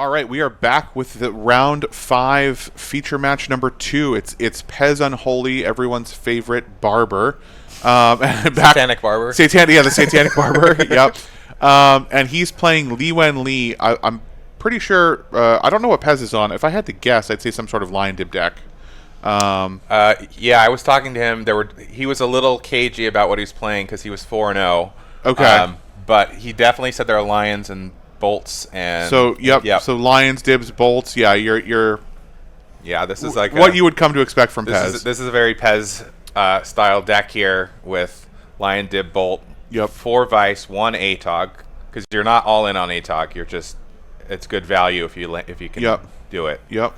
All right, we are back with the round 5 feature match number 2. It's Pez Vnholy, everyone's favorite barber. Satanic barber. The satanic barber. Yep. And he's playing Liwen LI. I'm pretty sure. I don't know what Pez is on. If I had to guess, I'd say some sort of LionDib deck. Yeah, I was talking to him. He was a little cagey about what he was playing because he was 4-0. Okay. But he definitely said there are lions and bolts and so so lions, dibs, bolts. Yeah, you're this is like what you would come to expect from Pez. This is a very Pez style deck here with LionDibBolt. Yep. 4 Vice, 1 ATOG, because you're not all in on ATOG. You're just it's good value if you can do it. Yep.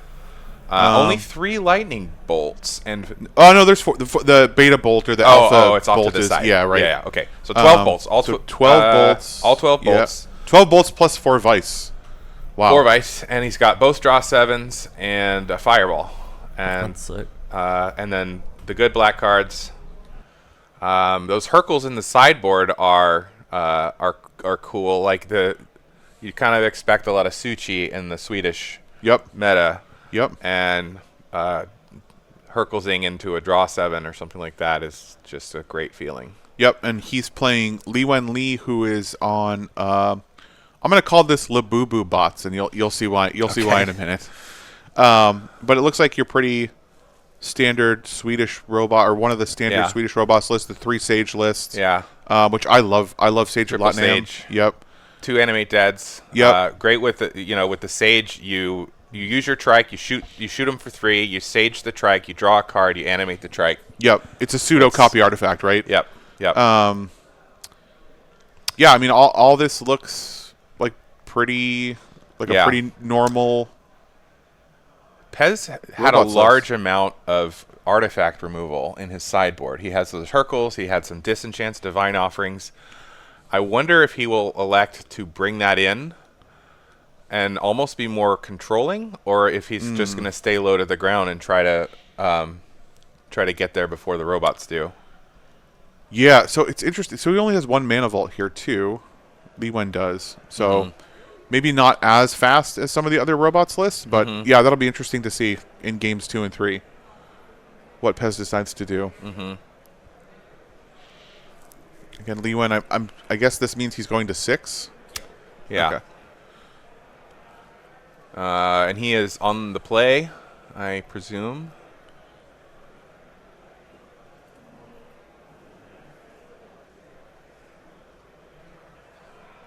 Only 3 lightning bolts and there's 4. The beta bolt or the alpha it's off bolt to the side. Yeah, right. Yeah, okay. So 12 bolts. So 12 bolts. All 12 bolts. Yeah. 12 bolts plus 4 Vice. Wow. 4 Vice, and he's got both draw 7s and a fireball, and sick. And then the good black cards. Those Hercules in the sideboard are cool. Like you kind of expect a lot of Suchi in the Swedish meta. Yep. And Herculesing into a draw 7 or something like that is just a great feeling. Yep, and he's playing Liwen LI, who is on. I'm going to call this Labubu bots, and you'll see why. You'll see why in a minute. But it looks like you're pretty standard Swedish robot, or one of the standard Swedish robots list, the 3 Sage lists. Yeah. Which I love. I love Sage Triple Latinam. Sage. Yep. 2 animate deads. Yep. Great with the Sage. You use your trike. You shoot them for 3. You Sage the trike. You draw a card. You animate the trike. Yep. It's a pseudo copy artifact, right? Yep. Yep. Yeah. I mean, all this looks like pretty a pretty normal. Pez had a large amount of artifact removal in his sideboard. He has those Hercules. He had some Disenchants, Divine Offerings. I wonder if he will elect to bring that in and almost be more controlling, or if he's just going to stay low to the ground and try to get there before the robots do. Yeah, so it's interesting. So he only has 1 mana vault here too. Liwen does. So maybe not as fast as some of the other robots lists, but yeah, that'll be interesting to see in games 2 and 3 what Pez decides to do. Again, Liwen, I guess this means he's going to 6. Yeah. Okay. And he is on the play, I presume.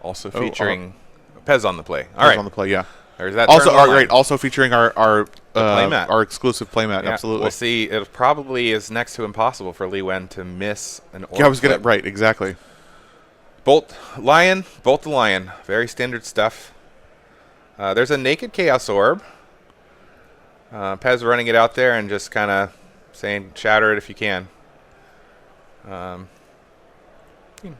Also featuring Pez on the play. All right. On the play, yeah. There's that. Also, also featuring our playmat. Our exclusive playmat. Yeah, absolutely. We'll see. It probably is next to impossible for Liwen to miss an orb. Yeah, I was gonna exactly. Bolt the Lion. Very standard stuff. There's a naked Chaos Orb. Pez running it out there and just kind of saying, "Shatter it if you can."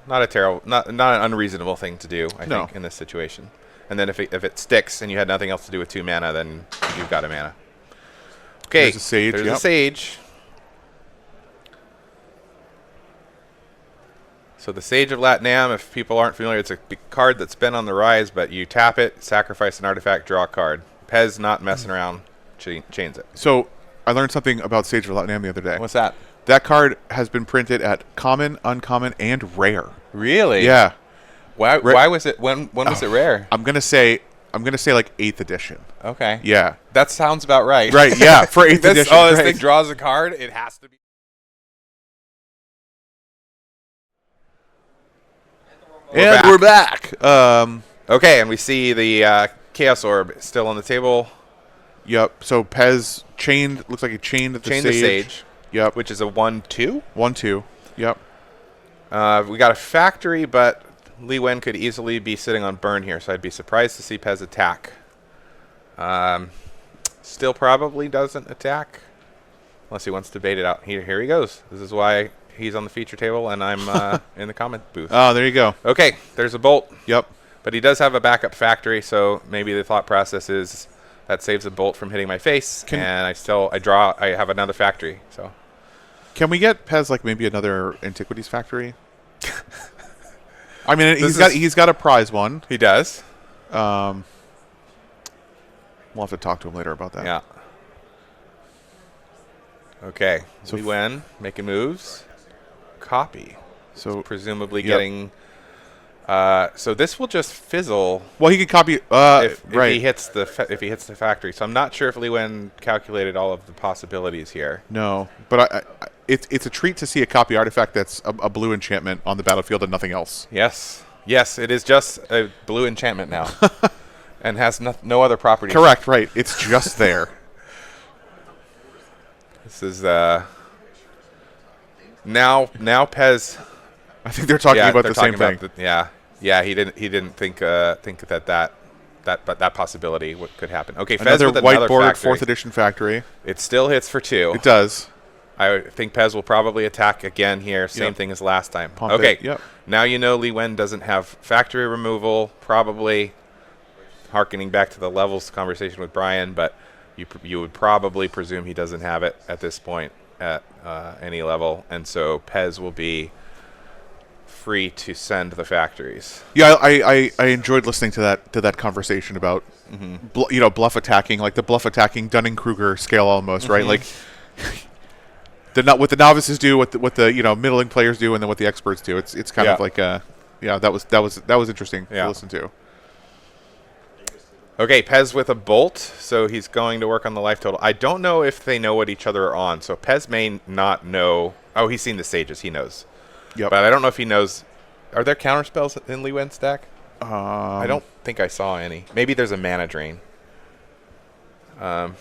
Not a terrible, not an unreasonable thing to do, I think, in this situation. And then if it sticks and you had nothing else to do with 2 mana, then you've got a mana. Okay, there's a Sage. There's a Sage. So the Sage of Latinam, if people aren't familiar, it's a card that's been on the rise, but you tap it, sacrifice an artifact, draw a card. Pez not messing around, chains it. So I learned something about Sage of Latinam the other day. What's that? That card has been printed at common, uncommon, and rare. Really? Yeah. Why was it? When was it rare? I'm gonna say like 8th edition. Okay. Yeah. That sounds about right. Right. Yeah. For 8th edition. Oh, this thing draws a card. It has to be. We're back. Okay, and we see the Chaos Orb still on the table. Yep. So Pez chained. Looks like he chained the Sage. Yep. Which is a 1/2. 1/2. Yep. We got a factory, but Liwen could easily be sitting on burn here, so I'd be surprised to see Pez attack. Still probably doesn't attack, unless he wants to bait it out. Here he goes. This is why he's on the feature table, and I'm in the comment booth. Oh, there you go. Okay, there's a bolt. Yep. But he does have a backup factory, so maybe the thought process is that saves a bolt from hitting my face, and I have another factory. So, can we get Pez like maybe another Antiquities factory? I mean, he's got a prize one. He does. We'll have to talk to him later about that. Yeah. Okay. So Liwen making moves. Copy. So Presumably yep. getting. So this will just fizzle. Well, he could copy. If Right. he hits the factory. So I'm not sure if Liwen calculated all of the possibilities here. No, but it's a treat to see a copy artifact that's a blue enchantment on the battlefield and nothing else. Yes. Yes, it is just a blue enchantment now, and has no other properties. Correct. Right. It's just there. This is now Pez. I think they're talking about the same thing. Yeah. He didn't think that possibility could happen. Okay, Fez Another with another whiteboard factory. 4th edition factory. It still hits for 2. It does. I think Pez will probably attack again here. Same thing as last time. Pump okay. it. Yep. Now you know Liwen doesn't have factory removal. Probably harkening back to the levels conversation with Brian, but you would probably presume he doesn't have it at this point at any level, and so Pez will be free to send the factories. Yeah, I enjoyed listening to that conversation about bluff attacking, like the bluff attacking Dunning-Kruger scale almost, right? Like what the novices do, what the middling players do, and then what the experts do. It's kind of like that was interesting to listen to. Okay, Pez with a bolt, so he's going to work on the life total. I don't know if they know what each other are on, so Pez may not know. Oh, he's seen the sages. He knows. Yep. But I don't know if he knows. Are there counter spells in Liwen's stack? I don't think I saw any. Maybe there's a mana drain. One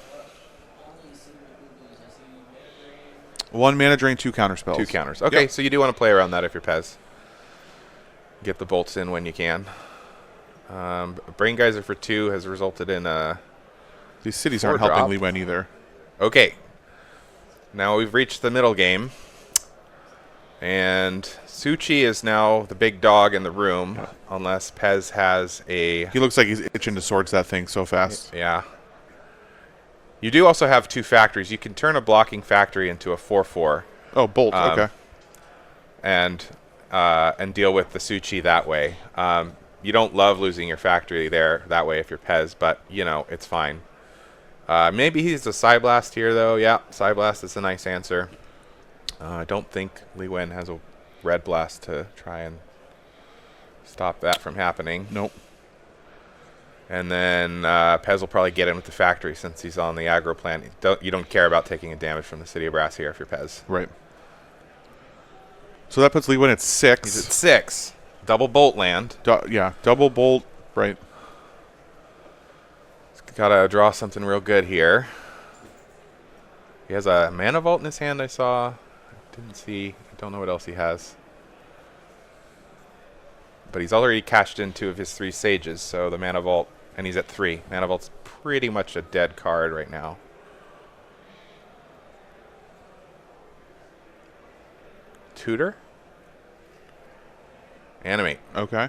mana drain, 2 counter spells. 2 counters. Okay, so you do want to play around that if you're Pez. Get the bolts in when you can. Brain Geyser for 2 has resulted in these cities aren't helping Liwen either. Okay. Now we've reached the middle game. And Suchi is now the big dog in the room, unless Pez has a... He looks like he's itching to swords that thing so fast. Yeah. You do also have 2 factories. You can turn a blocking factory into a 4/4. Oh, bolt. Okay. And deal with the Suchi that way. You don't love losing your factory there that way if you're Pez, but, it's fine. Maybe he's a Psyblast here, though. Yeah, Psyblast is a nice answer. I don't think Liwen has a Red Blast to try and stop that from happening. Nope. And then Pez will probably get in with the factory since he's on the aggro plan. You don't care about taking a damage from the City of Brass here if you're Pez. Right. So that puts Liwen at 6. He's at 6. Double bolt land. Double bolt. Right. He's got to draw something real good here. He has a Mana Vault in his hand, I saw. Didn't see. I don't know what else he has. But he's already cashed in 2 of his 3 sages, so the Mana Vault, and he's at 3. Mana Vault's pretty much a dead card right now. Tutor? Animate. Okay.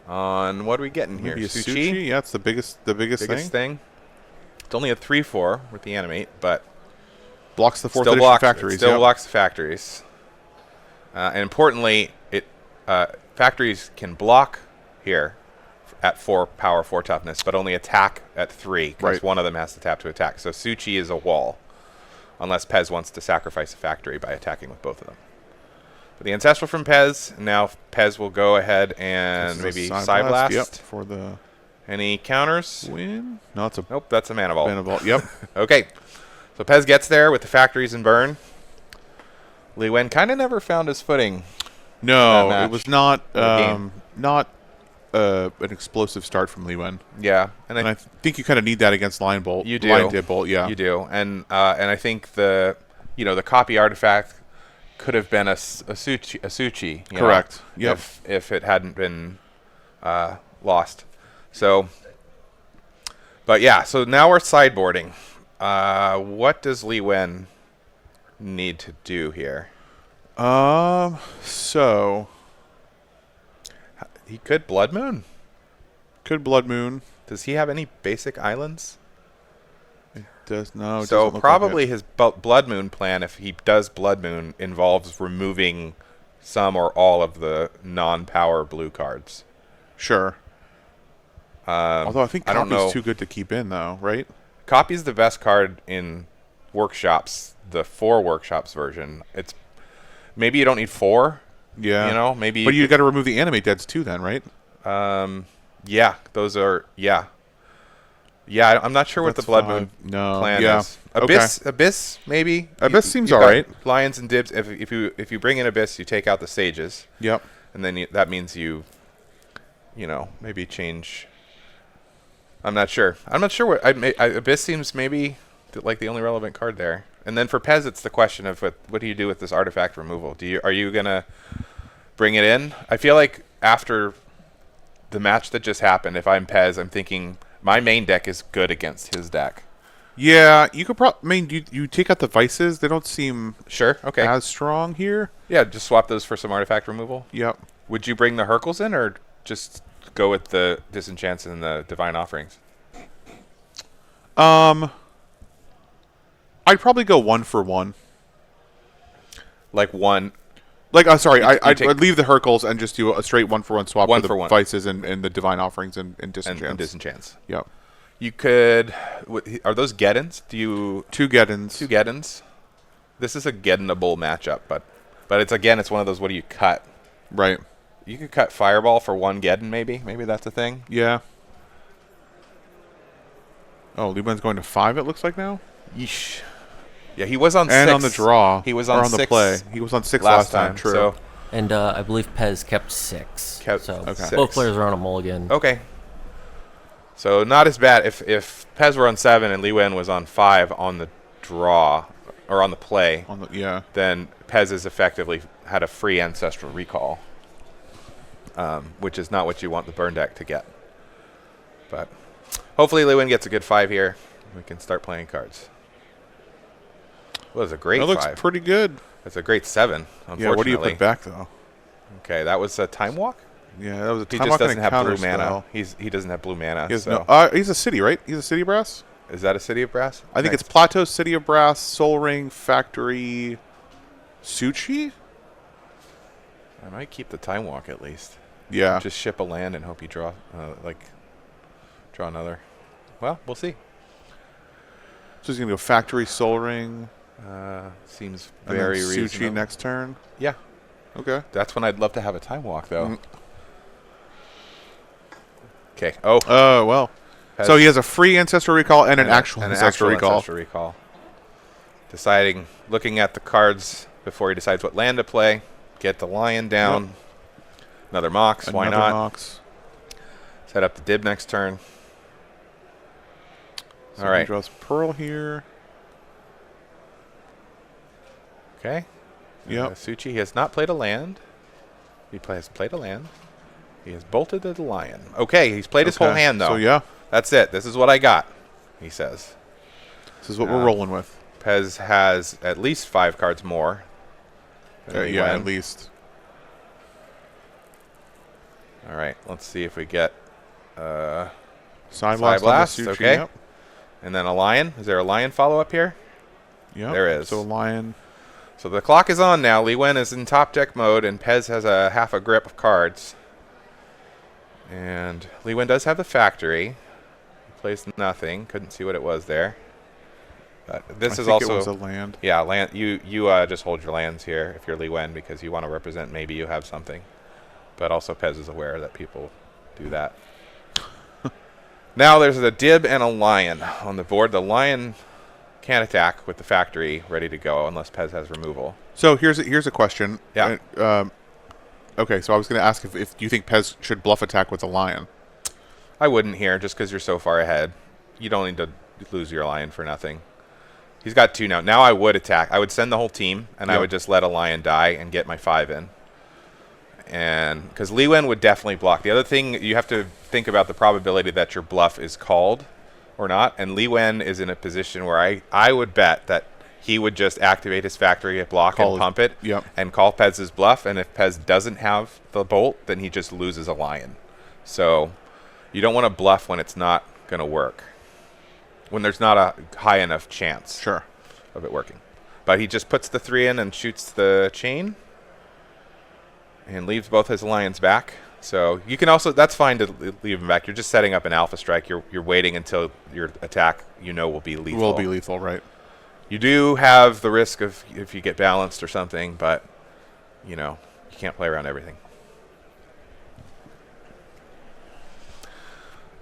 On what are we getting here? Maybe a Suchi? Yeah, it's the biggest thing. It's only a 3/4 with the animate, but blocks the 4th edition factories. Still blocks the factories. And importantly, factories can block here at 4 power, 4 toughness, but only attack at 3 because one of them has to tap to attack. So Suchi is a wall, unless Pez wants to sacrifice a factory by attacking with both of them. But the Ancestral from Pez. Now Pez will go ahead and maybe Psyblast. Yep. For the any counters? Win? No, it's a nope. That's a Mana Vault. Mana Vault. Yep. Okay. So Pez gets there with the factories in burn. Liwen kind of never found his footing. No, it was not an explosive start from Liwen. Yeah, and I think you kind of need that against LionDibBolt. You do. LionDibBolt, yeah. You do, and I think the copy artifact could have been a Suchi. Correct. Yep. If it hadn't been lost. So, but yeah. So now we're sideboarding. What does Liwen need to do here? So he could Blood Moon. Does he have any basic islands? It does no. So probably his Blood Moon plan, if he does Blood Moon, involves removing some or all of the non-power blue cards. Sure. Although I think I don't know. Copy's too good to keep in, though, right? Copy's the best card in workshops, the 4 workshops version. It's maybe you don't need 4. Yeah. You know, maybe. But you got to remove the animate deads too, then, right? Yeah, those are Yeah, I'm not sure what the Blood Moon plan is. Abyss, maybe. Abyss seems you've all got right. Lions and Dibs. If you bring in Abyss, you take out the Sages. Yep. And then that means you know, maybe change. I'm not sure. What Abyss seems maybe like the only relevant card there. And then for Pez, it's the question of what do you do with this artifact removal? Are you gonna bring it in? I feel like after the match that just happened, if I'm Pez, I'm thinking my main deck is good against his deck. Yeah, you could probably. I mean, you take out the vices; they don't seem okay as strong here. Yeah, just swap those for some artifact removal. Yep. Would you bring the Hercules in, or just go with the Disenchants and the Divine Offerings? I'd probably go 1 for 1. Like one. Like, sorry, I'd leave the Hercules and just do a straight 1 for 1 swap for the vices and the Divine Offerings and Disenchants. And Disenchants. Yep. You could. Are those Geddons? 2 Geddons. 2 Geddons. This is a Geddonable matchup, but it's one of those. What do you cut? Right. You could cut Fireball for 1 Geddon, maybe. Maybe that's a thing. Yeah. Oh, Liwen's going to 5. It looks like now. Yeesh. Yeah, he was on 6. And on the draw. He was on 6 the play. He was on 6 last time. True. So and I believe Pez kept 6. So okay. both players are on a mulligan. Okay. So not as bad. If Pez were on 7 and Liwen was on 5 on the draw or on the play, then Pez has effectively had a free Ancestral Recall, which is not what you want the burn deck to get. But hopefully Liwen gets a good 5 here. We can start playing cards. Well, it's a great 5. That looks pretty good. It's a great 7, unfortunately. Yeah, what do you put back, though? Okay, that was a Time Walk? Yeah, that was a Time Walk. Walk. He just doesn't have blue mana. He doesn't have blue mana. He's a city, right? He's a City of Brass? Is that a City of Brass? I think it's Plateau, City of Brass, Soul Ring, Factory, Suchi? I might keep the Time Walk at least. Yeah. Just ship a land and hope you draw another. Well, we'll see. So he's going to go Factory, Soul Ring. Seems very reasonable. Suchi next turn? Yeah. Okay. That's when I'd love to have a Time Walk, though. Okay. Oh. Oh, well. So he has a free Ancestral Recall and an actual Ancestral Recall. Looking at the cards before he decides what land to play. Get the Lion down. Yep. Another Mox. Why not? Mox. Set up the Dib next turn. So all right. He draws Pearl here. Okay. Yep. Suchi, he has not played a land. He has played a land. He has bolted the Lion. Okay, he's played his whole hand, though. So, yeah. That's it. This is what I got, he says. This is what we're rolling with. Pez has at least 5 cards more. Yeah, at least. All right, let's see if we get Side Blast. Suchi, okay. Yep. And then a Lion. Is there a Lion follow-up here? Yeah. There is. So, Lion. So the clock is on now. Liwen is in top deck mode, and Pez has a half a grip of cards. And Liwen does have the Factory. He plays nothing. Couldn't see what it was there. But this is also. It was a land. Yeah, land. You just hold your lands here if you're Liwen because you want to represent maybe you have something. But also Pez is aware that people do that. Now there's a Dib and a Lion on the board. The Lion can't attack with the Factory ready to go unless Pez has removal. So here's a question. Yeah. Okay, so I was going to ask if you think Pez should bluff attack with the Lion. I wouldn't here just because you're so far ahead. You don't need to lose your Lion for nothing. He's got 2 now. Now I would attack. I would send the whole team, and I would just let a Lion die and get my 5 in. And because Liwen would definitely block. The other thing, you have to think about the probability that your bluff is called or not. And Liwen is in a position where I would bet that he would just activate his Factory at block and pump it and call Pez's bluff. And if Pez doesn't have the bolt, then he just loses a Lion. So you don't want to bluff when it's not going to work, when there's not a high enough chance of it working. But he just puts the 3 in and shoots the chain and leaves both his Lions back. So you can also, that's fine to leave him back. You're just setting up an alpha strike. You're waiting until your attack will be lethal. Will be lethal, right? You do have the risk of if you get balanced or something, but you can't play around everything.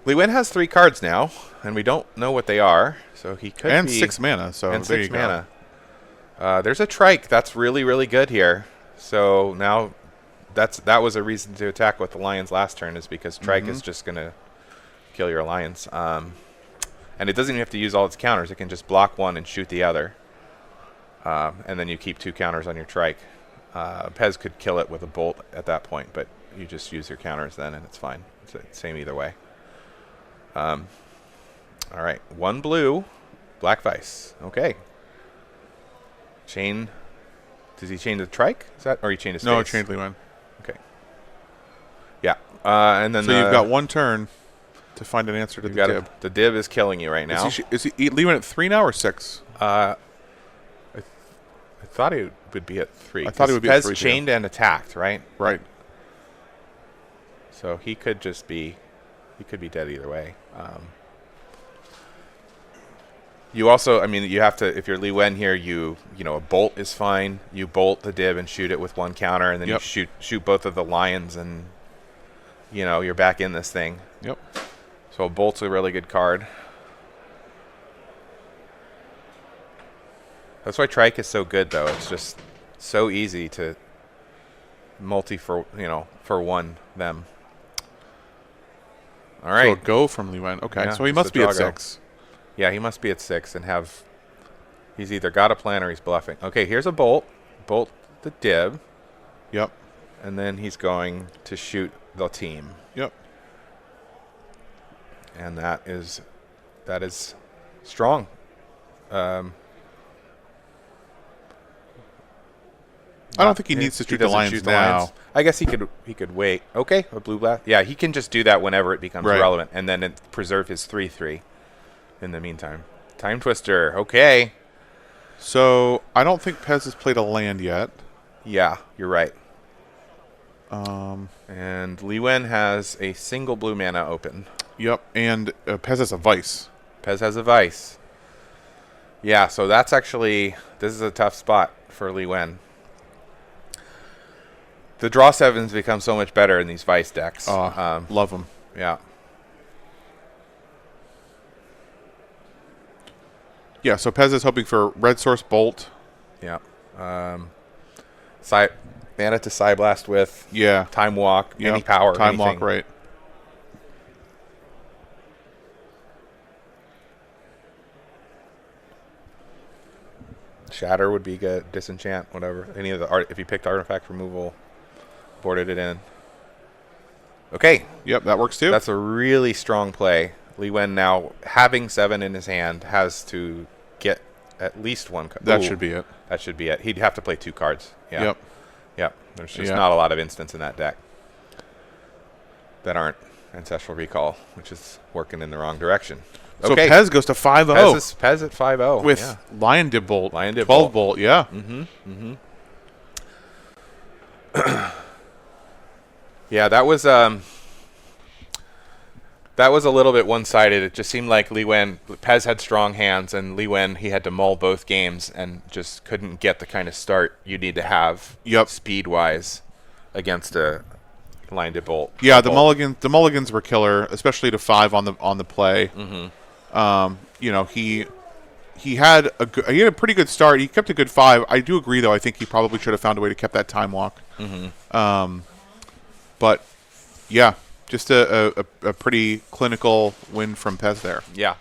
Liwen has 3 cards now, and we don't know what they are, so he could and be... 6 mana, so and there 6 you mana. go. There's a trike. That's really, really good here. So now that was a reason to attack with the lions last turn, is because trike is just going to kill your lions. And it doesn't even have to use all its counters. It can just block one and shoot the other. And then you keep 2 counters on your trike. Pez could kill it with a bolt at that point, but you just use your counters then, and it's fine. It's the same either way. All right, 1 blue, black vice. Okay. Chain. Does he chain the trike? Is that, or he chained his No, face? chained Liwen. Okay. Yeah. And then so you've got 1 turn to find an answer to the dib. The dib is killing you right now. Is he Liwen at 3 now or 6? I thought he would be at 3. I thought he would be at 3 Pez chained and attacked, right? Right. So he could just be, dead either way. You also, I mean, you have to, if you're Liwen here, a bolt is fine. You bolt the dib and shoot it with 1 counter, and then you shoot both of the lions, and you're back in this thing. Yep. So a bolt's a really good card. That's why trike is so good, though. It's just so easy to multi for 1 them. All right. So a go from Liwen. Okay, Yeah, so he just must a be at draw go. 6. Yeah, he must be at 6 and have... He's either got a plan or he's bluffing. Okay, here's a bolt. Bolt the dib. Yep. And then he's going to shoot the team. Yep. And that is strong. I don't think he needs to shoot the doesn't lions shoot the now. lions. I guess he could wait. Okay, a blue blast. Yeah, he can just do that whenever it becomes relevant, and then preserve his 3/3 in the meantime. Time Twister. Okay. So I don't think Pez has played a land yet. Yeah, you're right. And Liwen has a single blue mana open. Yep, and Pez has a vice. Pez has a vice. Yeah, so that's actually, this is a tough spot for Liwen. The draw 7s become so much better in these vice decks. Love them. Yeah. Yeah, so Pez is hoping for red source bolt. Yeah. Mana to Psyblast with. Yeah. Time Walk. Any power. Time anything. Walk, right. Shatter would be good. Disenchant, whatever. Any of the art. If you picked artifact removal, boarded it in. Okay. Yep, that works too. That's a really strong play. Liwen now, having 7 in his hand, has to get at least 1 card. That should be it. That should be it. He'd have to play 2 cards. Yeah. Yep. Yep. There's just not a lot of instants in that deck that aren't Ancestral Recall, which is working in the wrong direction. So Okay. Pez goes to 5-0. Pez at 5-0. With yeah. LionDibBolt. LionDibBolt. 12 bolt, yeah. Yeah, that was a little bit one-sided. It just seemed like Pez had strong hands, and Liwen, he had to mull both games and just couldn't get the kind of start you need to have speed-wise against a LionDibBolt. Yeah, the mulligans were killer, especially to 5 on the play. He had a pretty good start. He kept a good 5. I do agree, though. I think he probably should have found a way to keep that time walk. But yeah, just a pretty clinical win from Pez there. Yeah.